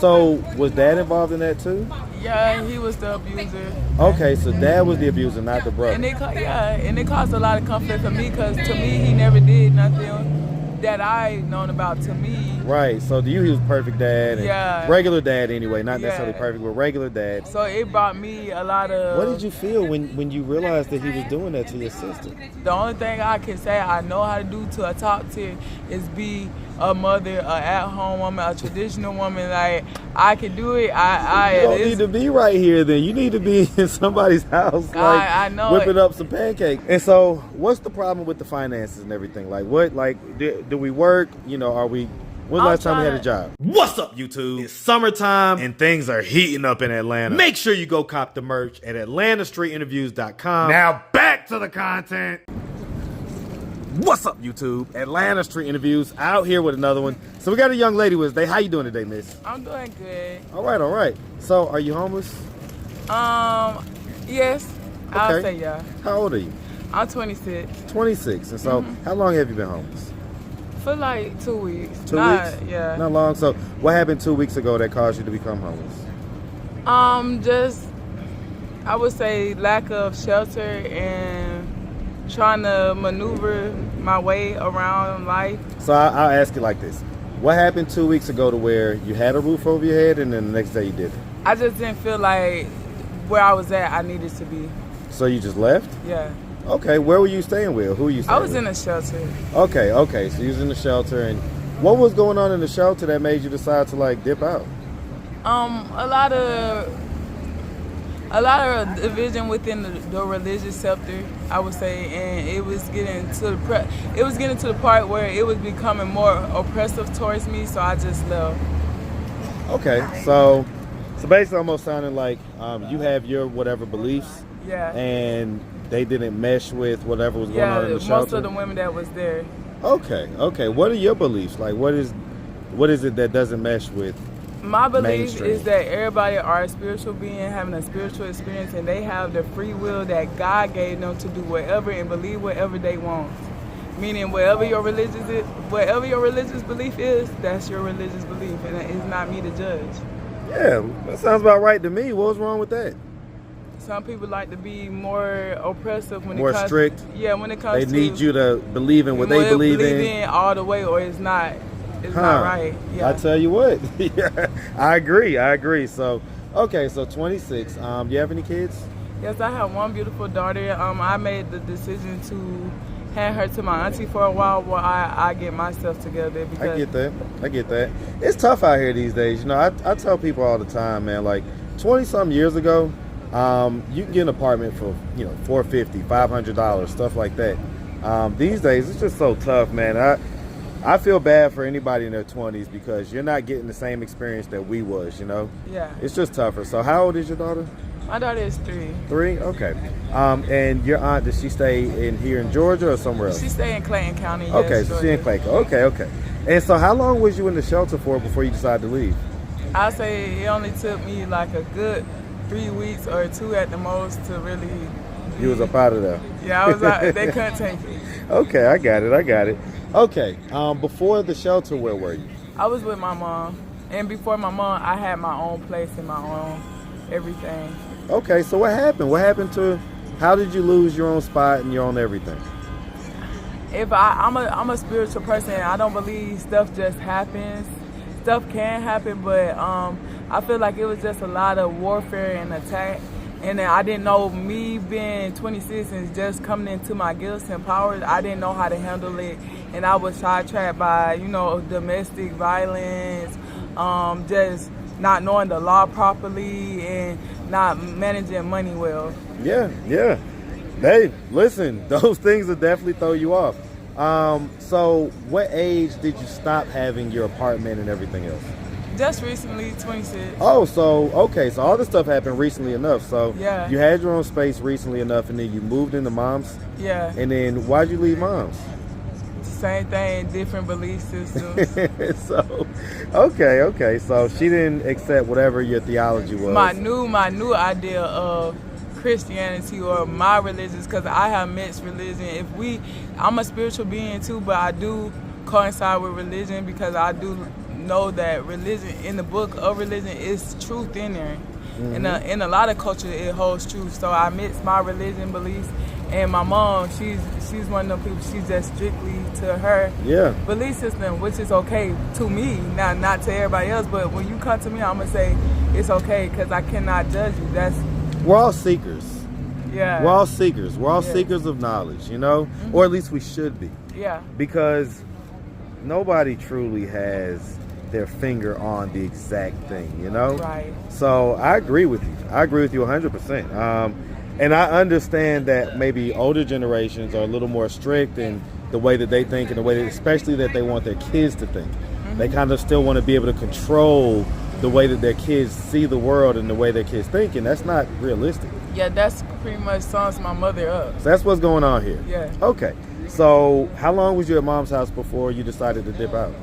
So was dad involved in that too? Yeah, he was the abuser. Okay, so dad was the abuser, not the brother. And it caused a lot of conflict for me because to me he never did nothing that I known about to me. Right. So to you, he was perfect dad. And Yeah. Regular dad anyway, not necessarily Yeah. perfect, but regular dad. So it brought me a lot of. What did you feel when you realized that he was doing that to your sister? The only thing I can say I know how to do to a top tier is be a mother, a at-home woman, a traditional woman. Like I can do it. You don't need to be right here. Then you need to be in somebody's house, like I know whipping up some pancakes. And so, what's the problem with the finances and everything? Like, what? Like, do we work? You know, are we? When's the last time we had a job? What's up, YouTube? It's summertime and things are heating up in Atlanta. Make sure you go cop the merch at AtlantaStreetInterviews.com. Now back to the content. What's up, YouTube? Atlanta Street Interviews out here with another one. So we got a young lady with us today. How you doing today, miss? I'm doing good. All right, all right. So are you homeless? Yes. Okay. I'll say yeah. How old are you? I'm 26. 26. And so how long have you been homeless? For like 2 weeks. 2 weeks? Yeah. Not long. So what happened 2 weeks ago that caused you to become homeless? Just I would say lack of shelter and trying to maneuver my way around life. So I'll ask you like this. What happened 2 weeks ago to where you had a roof over your head and then the next day you didn't? I just didn't feel like where I was at I needed to be. So you just left? Yeah. Okay, where were you staying with? Who were you staying I was with? in a shelter. Okay, okay. So you was in the shelter, and what was going on in the shelter that made you decide to like dip out? A lot of division within the religious sector, I would say, and it was getting to the part where it was becoming more oppressive towards me, so I just left. Okay, so basically almost sounding like you have your whatever beliefs, Yeah. and they didn't mesh with whatever was going on in the shelter. Most of the women that was there. Okay, okay. What are your beliefs? Like, what is it that doesn't mesh with? My belief mainstream? is that everybody are a spiritual being having a spiritual experience, and they have the free will that God gave them to do whatever and believe whatever they want. Meaning, whatever your religious belief is, that's your religious belief, and it's not me to judge. Yeah, that sounds about right to me. What's wrong with that? Some people like to be more oppressive when More it comes. strict? Yeah, when it comes They to. need you to believe in what they believe in. all the way, or it's not. It's not right. Yeah. I tell you what. Yeah, I agree. So, okay, so 26. Do you have any kids? Yes, I have one beautiful daughter. I made the decision to hand her to my auntie for a while I get myself together. Because I get that. It's tough out here these days. You know, I tell people all the time, man, like 20-something years ago, you can get an apartment for, $450, $500, stuff like that. These days, it's just so tough, man. I feel bad for anybody in their 20s because you're not getting the same experience that we was, Yeah. It's just tougher. So how old is your daughter? My daughter is 3. 3? Okay. And your aunt, does she stay here in Georgia or somewhere else? She stay in Clayton County. Yes, Okay, so she in Clayton. Okay. And so how long was you in the shelter for before you decided to leave? I say it only took me like a good 3 weeks or 2 at the most to really. You was up out of there. Yeah, I was out. They couldn't take it. Okay, I got it. Okay, before the shelter, where were you? I was with my mom. And before my mom, I had my own place and my own everything. Okay, so what happened? How did you lose your own spot and your own everything? I'm a spiritual person. I don't believe stuff just happens. Stuff can happen, but I feel like it was just a lot of warfare and attack. And then I didn't know, me being 26 and just coming into my gifts and powers, I didn't know how to handle it. And I was sidetracked by, domestic violence, just not knowing the law properly and not managing money well. Yeah. Hey, listen, those things will definitely throw you off. So what age did you stop having your apartment and everything else? Just recently, 26. Oh, so all this stuff happened recently enough. So yeah. You had your own space recently enough, and then you moved into mom's. Yeah. And then why'd you leave mom's? Same thing, different belief systems. Okay. So she didn't accept whatever your theology was. My new idea of Christianity or my religion, because I have mixed religion. I'm a spiritual being too, but I do coincide with religion because I do know that religion, in the book of religion, is truth in there. In a lot of culture, it holds truth. So I mix my religion beliefs, and my mom, she's one of them people. She's just strictly to her belief system, which is okay to me, not to everybody else. But when you come to me, I'm gonna say it's okay because I cannot judge you. We're all seekers. Yeah. We're all seekers. We're all seekers of knowledge, you know, or at least we should be. Yeah. Because nobody truly has their finger on the exact thing, you know? Right. So I agree with you. I agree with you 100%. And I understand that maybe older generations are a little more strict in the way that they think and the way that, especially that they want their kids to think. They kind of still want to be able to control the way that their kids see the world and the way their kids think, and that's not realistic. Yeah, that's pretty much sums my mother up. So that's what's going on here. Yeah. Okay. So how long was you at mom's house before you decided to dip out?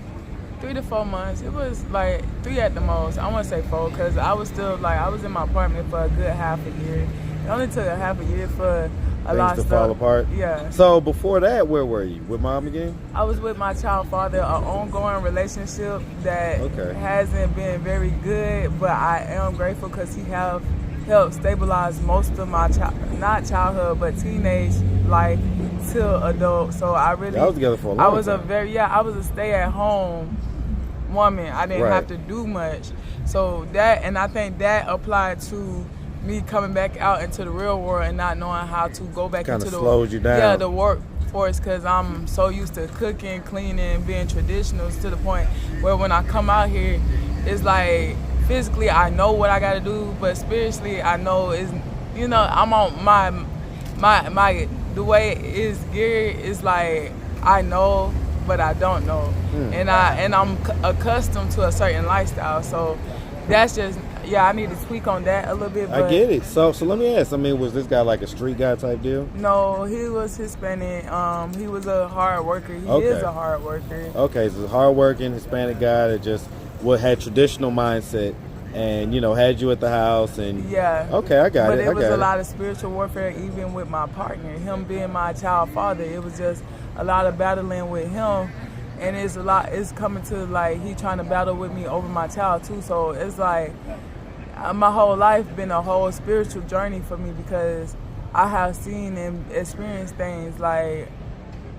3 to 4 months. It was like 3 at the most. I want to say 4 because I was still I was in my apartment for a good half a year. It only took a half a year for a lot of Things to stuff. fall apart? Yeah. So before that, where were you? With mom again? I was with my child father, an ongoing relationship that hasn't been very good, but I am grateful because he have helped stabilize most of my not childhood, but teenage life till adult. So I really, I was together for a long time. I was a stay-at-home woman. I didn't have to do much. So that, and I think that applied to me coming back out into the real world and not knowing how to go back into the slowed you down. Yeah, the workforce, because I'm so used to cooking, cleaning, being traditional to the point where when I come out here, it's like physically I know what I got to do, but spiritually I know I'm on my the way it is geared is like I know but I don't know, and I'm accustomed to a certain lifestyle, so that's just I need to tweak on that a little bit. But I get it. So let me ask. I mean, was this guy like a street guy type deal? No, he was Hispanic. He was a hard worker. He is a hard worker. Okay, so a hard-working Hispanic guy that just had traditional mindset, and had you at the house, and okay, I got it. But it was a lot of spiritual warfare, even with my partner. Him being my child father, it was just a lot of battling with him. And it's coming to like he trying to battle with me over my child too. So it's like my whole life been a whole spiritual journey for me because I have seen and experienced things like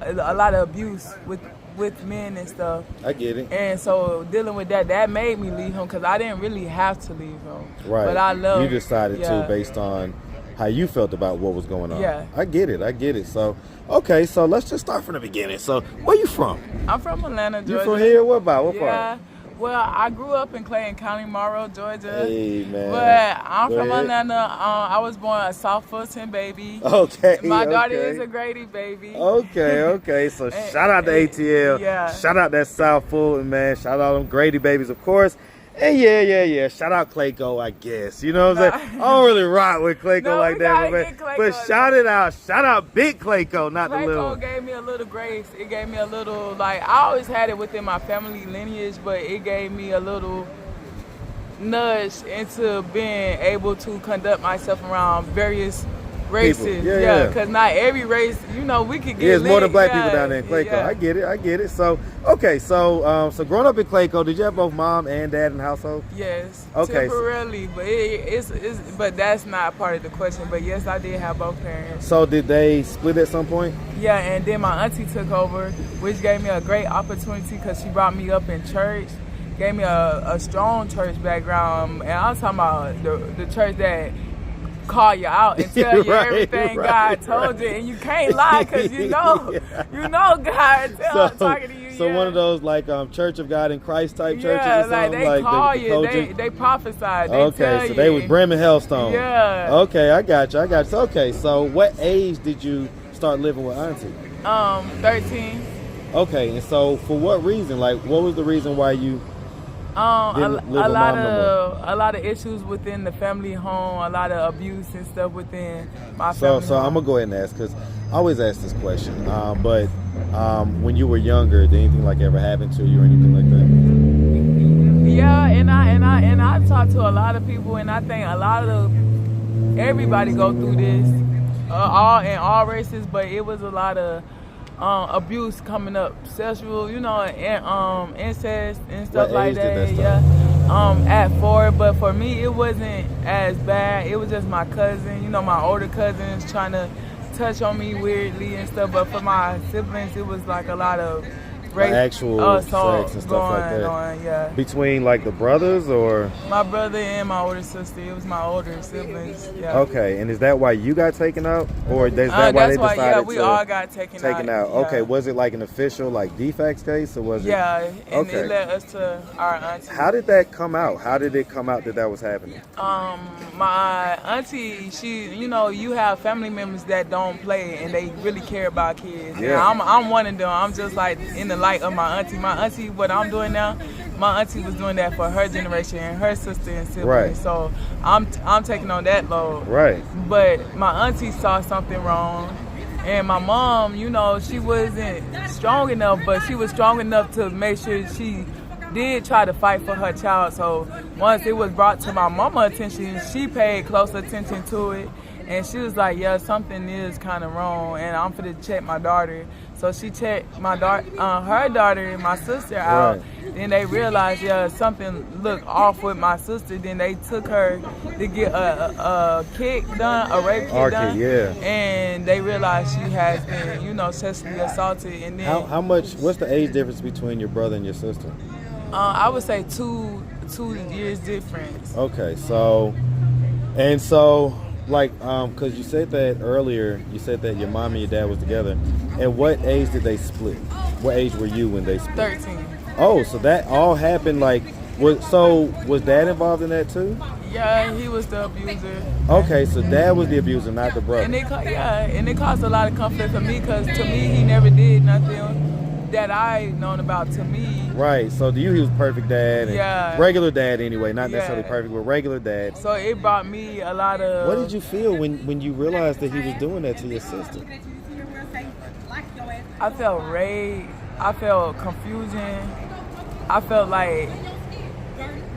a lot of abuse with men and stuff. I get it. And so dealing with that made me leave him because I didn't really have to leave him. Right. But I love. You decided to based on how you felt about what was going on. Yeah. I get it. So, okay, so let's just start from the beginning. So, where you from? I'm from Atlanta, Georgia. You from here? What about? What part? Yeah. Well, I grew up in Clayton County, Morrow, Georgia. Hey, man. But I'm from Atlanta. I was born a South Fulton baby. Okay. My daughter is a Grady baby. Okay. So, shout out to ATL. Yeah. Shout out that South Fulton, man. Shout out them Grady babies, of course. And yeah. Shout out Clayco, I guess. You know what I'm saying? I don't really rock with Clayco like that, but shout it out. Shout out Big Clayco, not the little one. Clayco gave me a little grace. It gave me a little, I always had it within my family lineage, but it gave me a little nudge into being able to conduct myself around various races. Yeah, because not every race, we could get there's more than black people yeah, down there in Clayco. yeah. I get it. So, okay, so growing up in Clayco, did you have both mom and dad in the household? Yes, okay, temporarily, but but that's not part of the question. But yes, I did have both parents. So did they split at some point? Yeah, and then my auntie took over, which gave me a great opportunity because she brought me up in church, gave me a strong church background, and I'm talking about the church that call you out and tell you everything God told you, and you can't lie because you know God talking to you. So one of those Church of God in Christ type churches or something? Like they call you, they prophesied. They tell so they was Brim and Hellstone. Yeah. Okay, I got you. So, okay, so what age did you start living with auntie? 13. Okay, and so for what reason? What was the reason why you didn't live with mom no more? A lot of issues within the family home, a lot of abuse and stuff within my family. So I'm gonna go ahead and ask because I always ask this question. But when you were younger, did anything ever happen to you or anything like that? Yeah, and I talk to a lot of people, and I think everybody go through this, all races. But it was a lot of abuse coming up, sexual, and incest and stuff What like age that. did that start? At 4, but for me it wasn't as bad. It was just my cousin, my older cousins trying to touch on me weirdly and stuff. But for my siblings, it was like a lot of rape, actual assault sex and stuff like going that. on. Yeah. Between like the brothers or? My brother and my older sister. It was my older siblings. Yeah. Okay, and is that why you got taken out, or is that why they decided yeah, we to all got taken out. out? Yeah. Okay, was it like an official like defects case, or was it? Yeah, and Okay. it led us to our auntie. How did that come out? How did it come out that was happening? My auntie, she, you have family members that don't play and they really care about kids. Yeah. And I'm one of them. I'm just like in the light of my auntie. My auntie, what I'm doing now, my auntie was doing that for her generation and her sister and siblings. Right. So I'm taking on that load. Right. But my auntie saw something wrong. And my mom, she wasn't strong enough, but she was strong enough to make sure she did try to fight for her child. So once it was brought to my mama's attention, she paid close attention to it. And she was like, yeah, something is kind of wrong, and I'm finna check my daughter. So she checked my her daughter and my sister out. Right. Then they realized, yeah, something looked off with my sister. Then they took her to get a kick done, a rape kick done. Yeah. And they realized she has been, sexually assaulted. And then How much? What's the age difference between your brother and your sister? I would say two years difference. Okay, so like, because you said that earlier, you said that your mom and your dad was together. At what age did they split? What age were you when they split? 13. Oh, so that all happened like, was dad involved in that too? Yeah, he was the abuser. Okay, so dad was the abuser, not the brother. And it caused a lot of conflict for me because to me he never did nothing that I known about to me. Right, so to you he was perfect dad. And Yeah. Regular dad anyway, not necessarily Yeah. perfect, but regular dad. So it brought me a lot of. What did you feel when you realized that he was doing that to your sister? I felt rage. I felt confusion. I felt like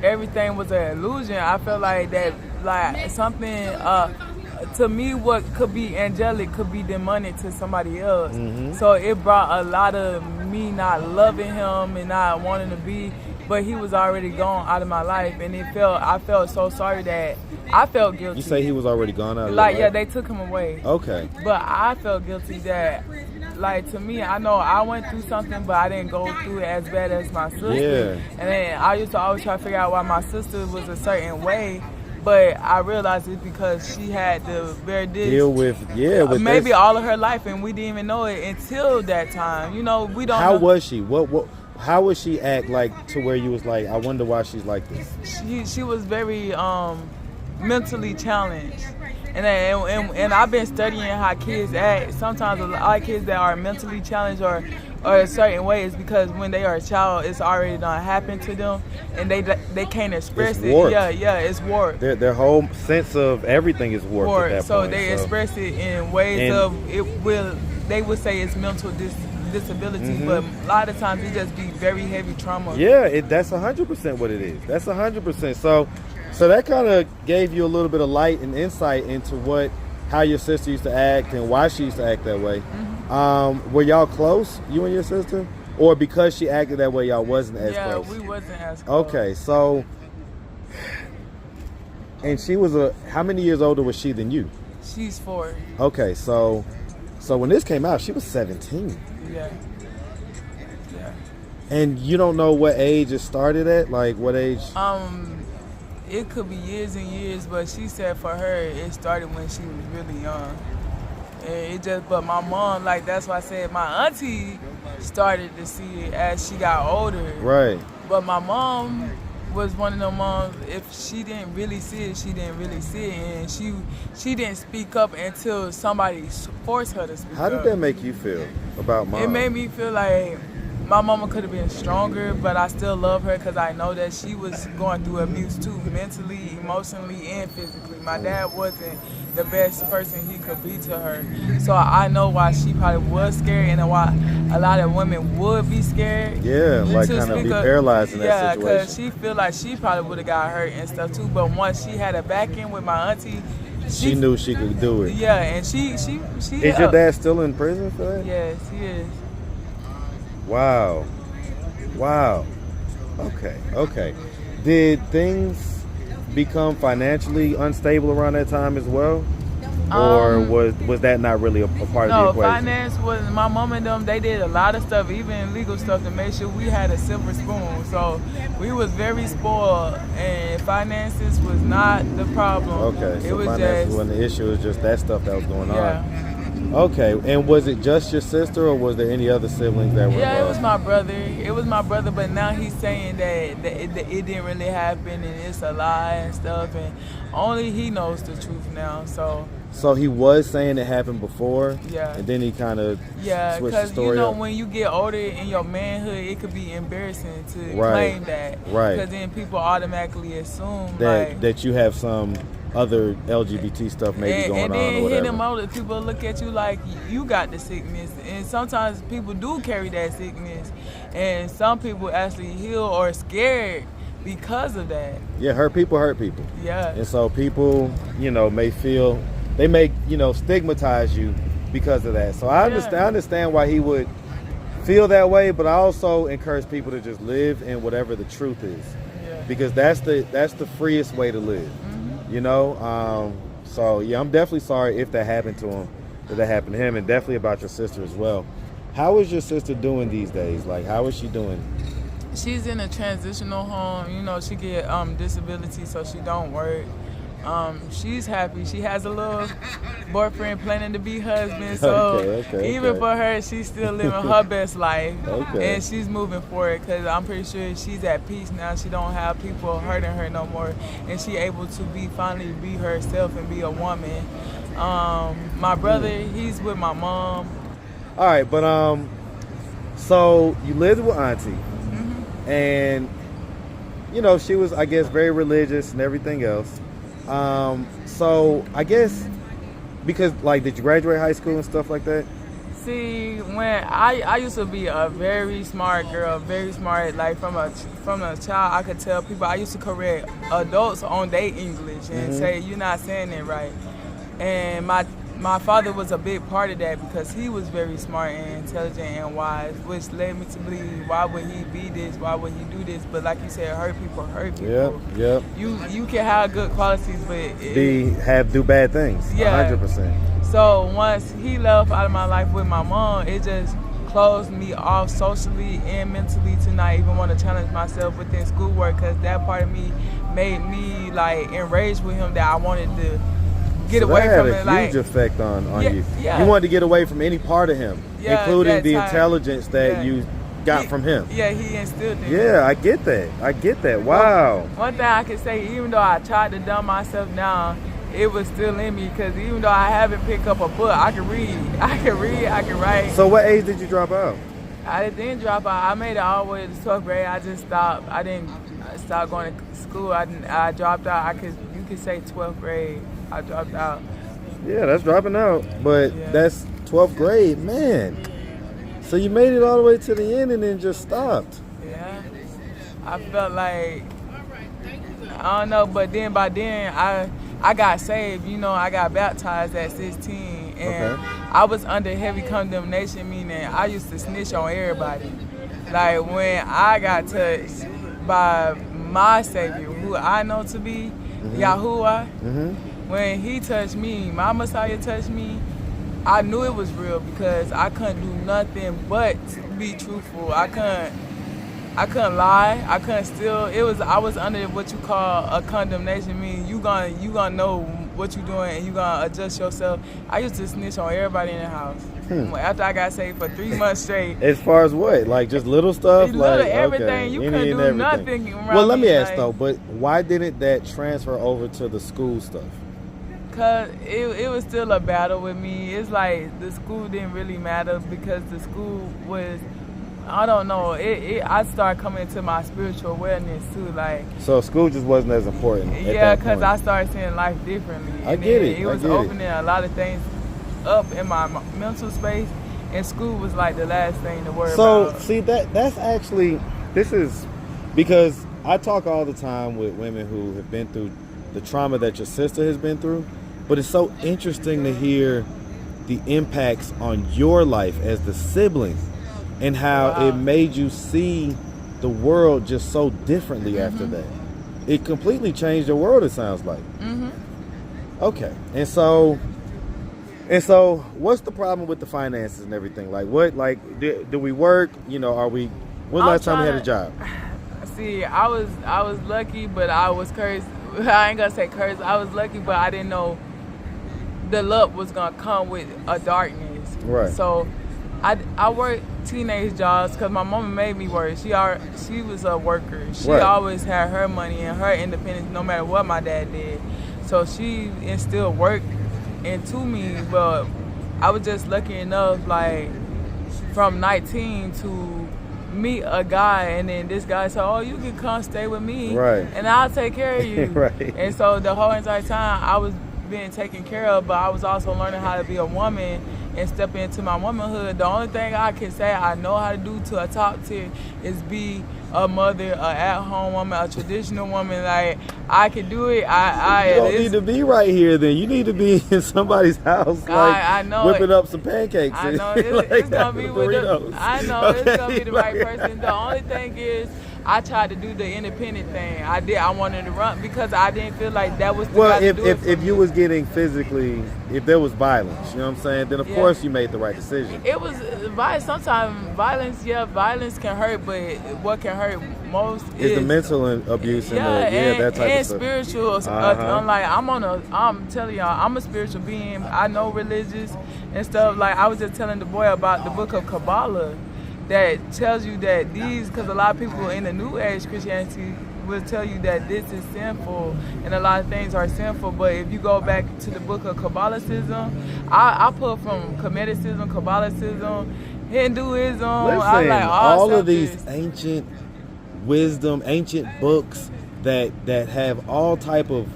everything was an illusion. I felt like that, like something. To me, what could be angelic could be demonic to somebody else. Mm-hmm. So it brought a lot of me not loving him and not wanting to be, but he was already gone out of my life, and I felt so sorry that I felt guilty. You say he was already gone out of Like, your yeah, life? they took him away. Okay. But I felt guilty that, like, to me, I know I went through something, but I didn't go through it as bad as my sister. Yeah. And then I used to always try to figure out why my sister was a certain way, but I realized it's because she had to bear this. Deal with maybe this. all of her life, and we didn't even know it until that time. We don't How know. was she? How would she act like to where you was like, I wonder why she's like this? She was very mentally challenged. And I've been studying how kids act. Sometimes a lot of kids that are mentally challenged or a certain way is because when they are a child, it's already done happened to them, and they can't express It's it. warped. Yeah, it's warped. Their whole sense of everything is warped at that So point. they express it in ways of they would say it's mental disability, Mm-hmm. but a lot of times it just be very heavy trauma. Yeah, that's 100% what it is. That's 100%. So that kind of gave you a little bit of light and insight into how your sister used to act and why she used to act that way. Mm-hmm. Were y'all close, you and your sister? Or because she acted that way, y'all wasn't as close? Yeah, we wasn't as close. Okay, so, and she was how many years older was she than you? She's 4. Okay, so when this came out, she was 17. Yeah. And you don't know what age it started at? Like, what age? It could be years and years, but she said for her, it started when she was really young. And but my mom, like, that's why I said my auntie started to see it as she got older. Right. But my mom was one of them moms, if she didn't really see it, she didn't really see it. And she didn't speak up until somebody forced her to speak up. How did that make you feel about mom? It made me feel like my mama could have been stronger, but I still love her because I know that she was going through abuse too, mentally, emotionally, and physically. My dad wasn't the best person he could be to her. So I know why she probably was scared and why a lot of women would be scared. Yeah, like kind of be paralyzed in that situation. Yeah, because she feel like she probably would have got hurt and stuff too. But once she had a back end with my auntie, she knew she could do it. Yeah, and she Is your dad still in prison for that? Yes, he is. Wow. Okay. Did things become financially unstable around that time as well? Or was that not really a part of the equation? Finance was, my mom and them, they did a lot of stuff, even legal stuff, to make sure we had a silver spoon. So we was very spoiled, and finances was not the problem. Okay, so finances wasn't the issue, it was just that stuff that was going on. Okay, and was it just your sister, or was there any other siblings that were involved? It was my brother. It was my brother, but now he's saying that it didn't really happen, and it's a lie and stuff, and only he knows the truth now, So he was saying it happened before, yeah, and then he kind of switched the because story up. when you get older in your manhood, it could be embarrassing to claim that, because then people automatically assume that you have some other LGBT stuff maybe going on, and then or whatever. hidden motive, people look at you like you got the sickness, and sometimes people do carry that sickness, and some people actually heal or scared because of that. Yeah, hurt people. Yeah, and so people, may feel. They may, stigmatize you because of that. So I understand why he would feel that way, but I also encourage people to just live in whatever the truth is, because that's the freest way to live. So yeah, I'm definitely sorry if that happened to him, that happened to him, and definitely about your sister as well. How is your sister doing these days? Like, how is she doing? She's in a transitional home. She get disability, so she don't work. She's happy. She has a little boyfriend planning to be husband. So even for her, she's still living her best life. And she's moving forward, because I'm pretty sure she's at peace now. She don't have people hurting her no more. And she able to finally be herself and be a woman. My brother, he's with my mom. All right, but so you lived with Auntie. And, she was, I guess, very religious and everything else. So I guess because, did you graduate high school and stuff like that? See, when I used to be a very smart girl, very smart. Like from a child, I could tell people. I used to correct adults on their English and say, "You're not saying it right." And my father was a big part of that, because he was very smart and intelligent and wise, which led me to believe, why would he be this? Why would he do this? But like you said, hurt people. Yep. You can have good qualities, but do bad things. 100%. So once he left out of my life with my mom, it just closed me off socially and mentally to not even want to challenge myself within schoolwork, because that part of me made me enraged with him, that I wanted to get away from it. That had a huge effect on you. You wanted to get away from any part of him, including the intelligence that you got from him. Yeah, he instilled in me. Yeah, I get that. Wow. One thing I can say, even though I tried to dumb myself down, it was still in me, because even though I haven't picked up a book, I can read, I can write. So what age did you drop out? I didn't drop out. I made it all the way to 12th grade. I just stopped. I didn't stop going to school. I dropped out. You could say 12th grade. I dropped out. Yeah, that's dropping out. But that's 12th grade, man. So you made it all the way to the end and then just stopped. Yeah. I felt like, I don't know, but then by then I got saved. I got baptized at 16, and I was under heavy condemnation, meaning I used to snitch on everybody. Like, when I got touched by my Savior, who I know to be Yahuwah, when he touched me, my Messiah touched me, I knew it was real, because I couldn't do nothing but be truthful. I couldn't lie. I couldn't steal. I was under what you call a condemnation. Meaning you gonna know what you're doing, and you gonna adjust yourself. I used to snitch on everybody in the house. After I got saved for 3 months straight. As far as what? Like just little stuff? Everything. You couldn't do nothing around me. Well, let me ask though, but why didn't that transfer over to the school stuff? Because it was still a battle with me. It's like the school didn't really matter, because the school was, I don't know, I started coming into my spiritual awareness too. So school just wasn't as important. Yeah, because I started seeing life differently. I get it. It was opening a lot of things up in my mental space, and school was like the last thing to worry about. So see, that's actually, this is because I talk all the time with women who have been through the trauma that your sister has been through. But it's so interesting to hear the impacts on your life as the sibling and how it made you see the world just so differently after that. It completely changed your world, it sounds like. Okay. And so what's the problem with the finances and everything? Like do we work? You know, when's the last time we had a job? See, I was lucky, but I was cursed. I ain't gonna say cursed. I was lucky, but I didn't know the luck was gonna come with a darkness. Right. So I worked teenage jobs because my mama made me work. She was a worker. She always had her money and her independence no matter what my dad did. So she instilled work into me, but I was just lucky enough, like from 19 to meet a guy, and then this guy said, "Oh, you can come stay with me, and I'll take care of you." And so the whole entire time I was being taken care of, but I was also learning how to be a woman and step into my womanhood. The only thing I can say I know how to do to a top tier is be a mother, a at-home woman, a traditional woman. Like, I can do it. You don't need to be right here then. You need to be in somebody's house, like I know whipping up some pancakes. I know like it's gonna be with Doritos. I know it's gonna be the right person. The only thing is I tried to do the independent thing. I wanted to run because I didn't feel like that was the guy to do it for if me. you was getting physically, if there was violence, you know what I'm saying, then of course you made the right decision. It was sometimes violence can hurt, but what can hurt most is the mental abuse and that type and of stuff. Spiritual. I'm telling y'all, I'm a spiritual being. I know religious and stuff. Like, I was just telling the boy about the book of Kabbalah that tells you that because a lot of people in the New Age Christianity will tell you that this is sinful and a lot of things are sinful. But if you go back to the book of Kabbalicism, I pull from Kemetism, Kabbalicism, Hinduism. Listen, I like all of these ancient wisdom, ancient books that have all type of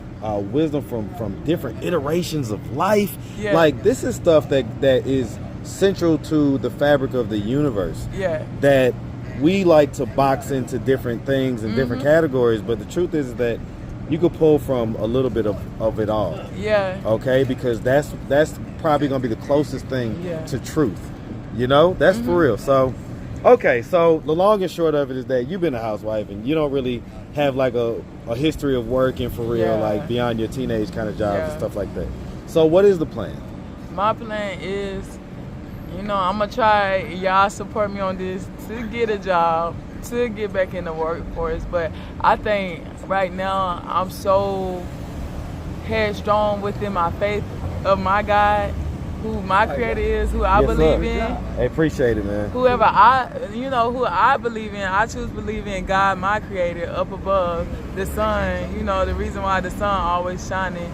wisdom from different iterations of life. Like, this is stuff that is central to the fabric of the universe. That we like to box into different things and different categories, but the truth is that you could pull from a little bit of it all. Okay, because that's probably gonna be the closest thing to truth. You know, that's for real. So, okay, so the long and short of it is that you've been a housewife and you don't really have like a history of working for real, like beyond your teenage kind of jobs and stuff like that. So what is the plan? My plan is, I'm going to try, y'all support me on this, to get a job, to get back in the workforce. But I think right now I'm so headstrong within my faith of my God, who my creator is, who I believe in. I appreciate it, man. Who I believe in, I choose to believe in God, my creator, up above the sun. The reason why the sun always shining,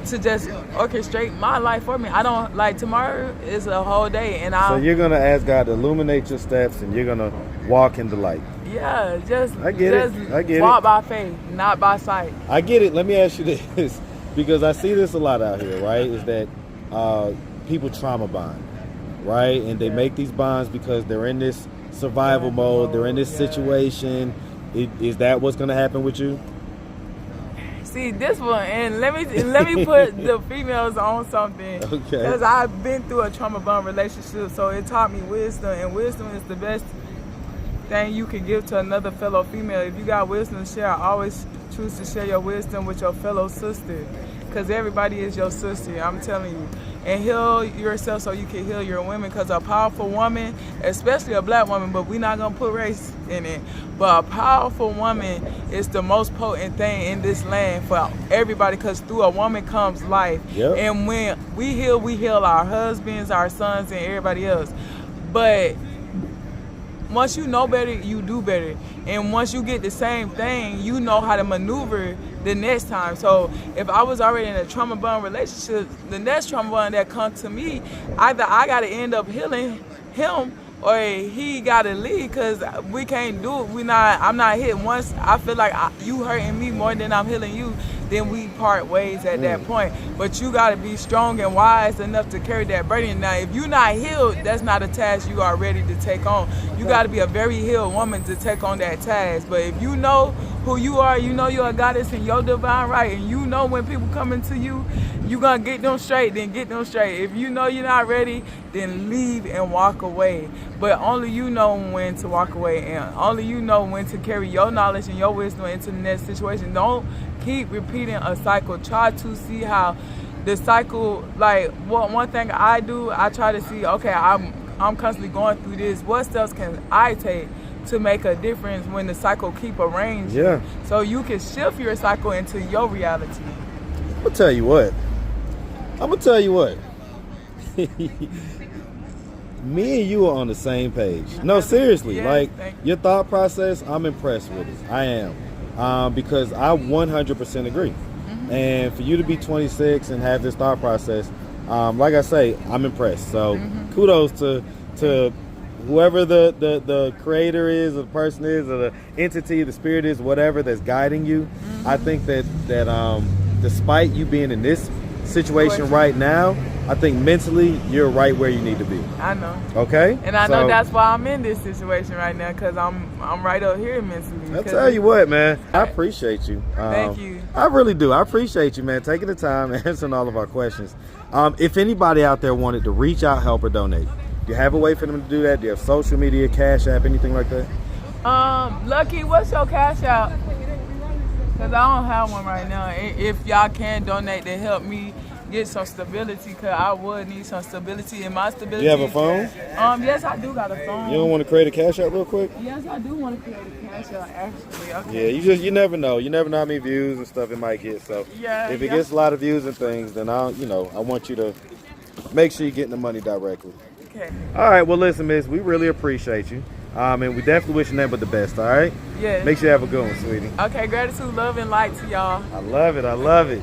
to just orchestrate my life for me. I don't, like, tomorrow is a whole day, and So you're going to ask God to illuminate your steps, and you're going to walk in the light. Yeah, I get it. Walk by faith, not by sight. I get it. Let me ask you this, because I see this a lot out here, right? Is that people trauma bond, right? And they make these bonds because they're in this survival mode, they're in this situation. Is that what's going to happen with you? See, this one, and let me put the females on something. Okay. Because I've been through a trauma bond relationship, so it taught me wisdom, and wisdom is the best thing you can give to another fellow female. If you got wisdom to share, I always choose to share your wisdom with your fellow sister, because everybody is your sister, I'm telling you. And heal yourself so you can heal your women, because a powerful woman, especially a black woman, but we're not going to put race in it, but a powerful woman is the most potent thing in this land for everybody, because through a woman comes life. And when we heal our husbands, our sons, and everybody else. But once you know better, you do better. And once you get the same thing, you know how to maneuver the next time. So if I was already in a trauma bond relationship, the next trauma bond that comes to me, either I got to end up healing him or he got to leave, because we can't do it. I'm not hit. Once I feel like you hurting me more than I'm healing you, then we part ways at that point. But you got to be strong and wise enough to carry that burden. Now, if you're not healed, that's not a task you are ready to take on. You got to be a very healed woman to take on that task. But if you know who you are. You know you're a goddess in your divine right. And you know when people coming to you, you gonna get them straight, then get them straight. If you know you're not ready, then leave and walk away. But only you know when to walk away, and only you know when to carry your knowledge and your wisdom into the next situation. Don't keep repeating a cycle. Try to see how the cycle, like one thing I do, I try to see, okay, I'm constantly going through this. What steps can I take to make a difference when the cycle keep arranging? Yeah. So you can shift your cycle into your reality. I'm gonna tell you what. Me and you are on the same page. No, seriously. Yes, like thank you. your thought process, I'm impressed with it. I am. Because I 100% agree. And for you to be 26 and have this thought process, like I say, I'm impressed. So kudos to whoever the creator is, or the person is, or the entity, the spirit is, whatever that's guiding you. I think that despite you being in this situation right now, I think mentally you're right where you need to be. I know. Okay? And I know that's why I'm in this situation right now, because I'm right up here mentally. I tell you what, man, I appreciate you. Thank you. I really do. I appreciate you, man, taking the time and answering all of our questions. If anybody out there wanted to reach out, help, or donate, do you have a way for them to do that? Do you have social media, Cash App, anything like that? Lucky, what's your Cash App? Because I don't have one right now. If y'all can donate to help me get some stability, because I would need some stability in my stability. You have a phone? Yes, I do got a phone. You don't want to create a Cash App real quick? Yes, I do want to create a Cash App, actually. Okay. Yeah, you never know. You never know how many views and stuff it might get. So Yeah, if it yeah. gets a lot of views and things, then I want you to make sure you're getting the money directly. Okay. All right, well, listen, miss, we really appreciate you. And we definitely wish you nothing but the best, all right? Yes. Make sure you have a good one, sweetie. Okay, gratitude, love, and light to y'all. I love it. I love it.